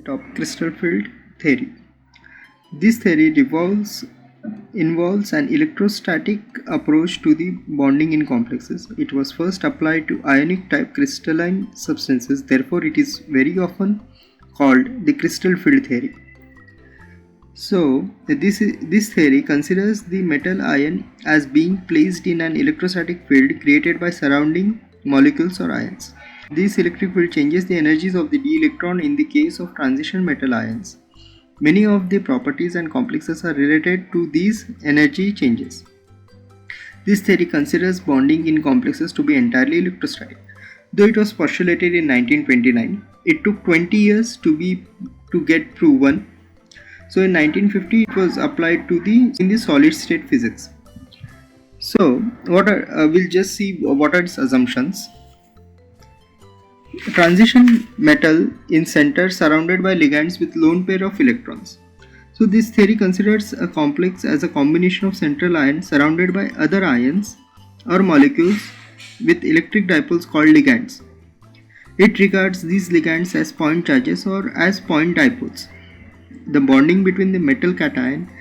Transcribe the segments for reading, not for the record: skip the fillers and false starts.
of crystal field theory. This theory involves an electrostatic approach to the bonding in complexes. It was first applied to ionic type crystalline substances, therefore it is very often called the crystal field theory. So this theory considers the metal ion as being placed in an electrostatic field created by surrounding molecules or ions. This electric field changes the energies of the d electron in the case of transition metal ions. Many of the properties and complexes are related to these energy changes. This theory considers bonding in complexes to be entirely electrostatic. Though it was postulated in 1929, it took 20 years to get proven. So in 1950 it was applied in the solid state physics. So we'll just see what are its assumptions. Transition metal in center surrounded by ligands with lone pair of electrons. So this theory considers a complex as a combination of central ion surrounded by other ions or molecules with electric dipoles called ligands. It regards these ligands as point charges or as point dipoles. The bonding between the metal cation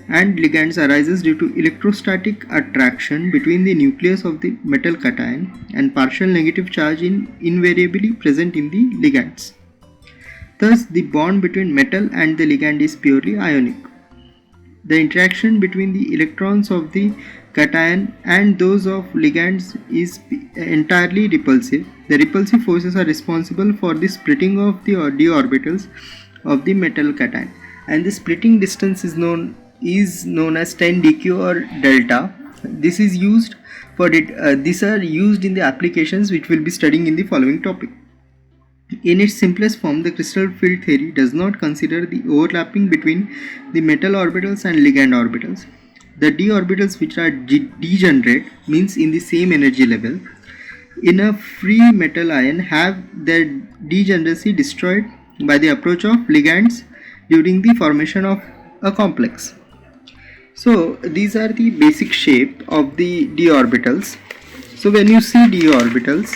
and ligands arises due to electrostatic attraction between the nucleus of the metal cation and partial negative charge invariably present in the ligands. Thus, the bond between metal and the ligand is purely ionic. The interaction between the electrons of the cation and those of ligands is entirely repulsive. The repulsive forces are responsible for the splitting of the d orbitals of the metal cation, and the splitting distance is known as 10 dq or delta. This is used for these are used in the applications which we'll be studying in the following topic. In its simplest form, the crystal field theory does not consider the overlapping between the metal orbitals and ligand orbitals. The d orbitals which are degenerate, means in the same energy level, in a free metal ion have their degeneracy destroyed by the approach of ligands during the formation of a complex. So these are the basic shape of the d orbitals. So when you see d orbitals,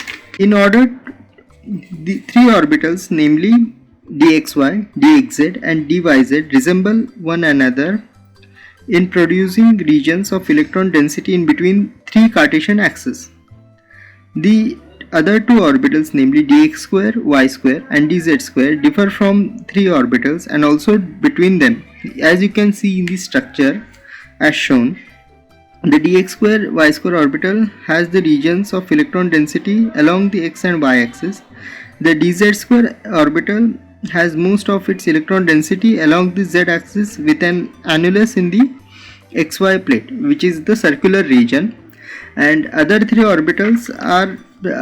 the three orbitals, namely dxy, dxz and dyz, resemble one another in producing regions of electron density in between three Cartesian axes. The other two orbitals, namely dx square, y square and dz square, differ from three orbitals and also between them. As you can see in the structure as shown, the dx square y square orbital has the regions of electron density along the x and y axis. The dz square orbital has most of its electron density along the z axis with an annulus in the xy plate, which is the circular region, and other three orbitals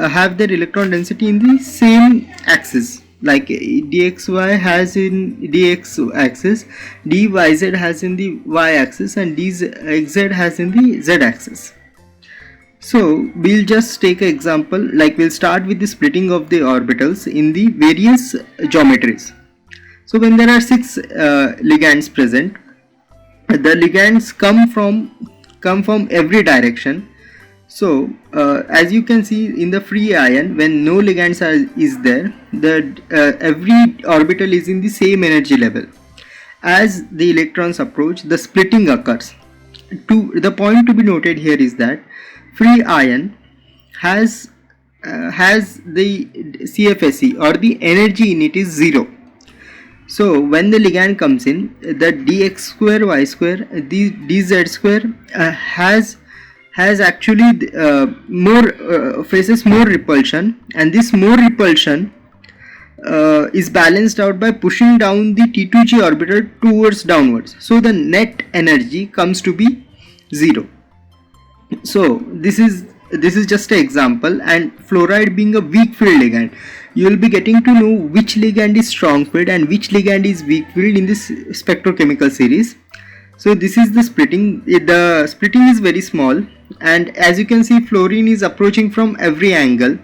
have their electron density in the same axis, like dxy has in dx axis, dyz has in the y axis and dz has in the z axis. So we'll just take an example, like we'll start with the splitting of the orbitals in the various geometries. So when there are 6 ligands present, the ligands come from every direction. So as you can see in the free ion, when no ligands is there, every orbital is in the same energy level. As the electrons approach, the splitting occurs. The point to be noted here is that free ion has the CFSE, or the energy in it is 0. So when the ligand comes in, the dx square y square, the dz square has actually faces more repulsion, and this more repulsion is balanced out by pushing down the T2G orbital towards downwards. So the net energy comes to be 0. So this is just an example, and fluoride being a weak field ligand, you will be getting to know which ligand is strong field and which ligand is weak field in this spectrochemical series. So this is the splitting. The splitting is very small, and as you can see, fluorine is approaching from every angle.